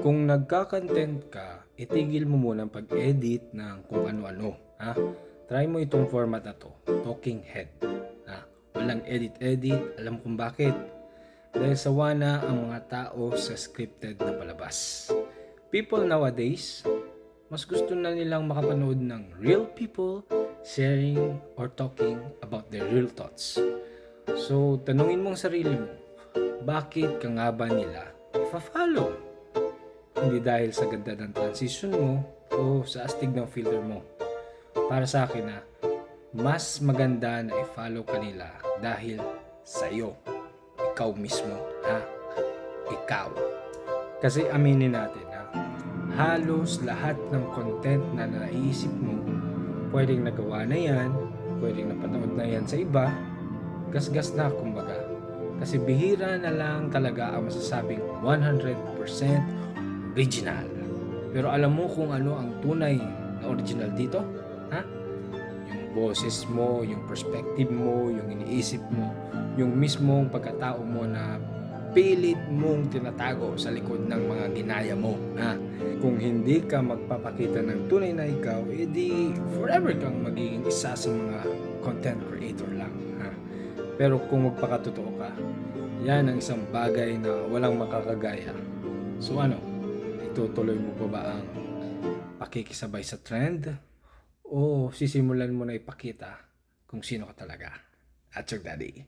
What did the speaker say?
Kung nagka-content ka, itigil mo muna ang pag-edit ng kung ano-ano. Try mo itong format na to, talking head. Walang edit-edit, alam kung bakit. Dahil sawa na ang mga tao sa scripted na palabas. People nowadays, mas gusto na nilang makapanood ng real people sharing or talking about their real thoughts. So, tanungin mo ang sarili mo, bakit ka nga ba nila ifa-follow? Hindi dahil sa ganda ng transition mo o sa astig ng filter mo. Para sa akin mas maganda na i-follow ka nila dahil sa'yo. Ikaw mismo, Ikaw. Kasi aminin natin, halos lahat ng content na naiisip mo, pwedeng nagawa na yan, pwedeng napanood na yan sa iba, gasgas na kumbaga. Kasi bihira na lang talaga ang masasabing 100% original. Pero alam mo kung ano ang tunay na original dito? Yung boses mo, yung perspective mo, yung iniisip mo, yung mismong pagkatao mo na pilit mong tinatago sa likod ng mga ginaya mo. Kung hindi ka magpapakita ng tunay na ikaw, edi forever kang magiging isa sa mga content creator lang. Pero kung magpakatotoo ka, yan ang isang bagay na walang makakagaya. So itutuloy mo pa ba ang pakikisabay sa trend? O sisimulan mo na ipakita kung sino ka talaga? At your daddy.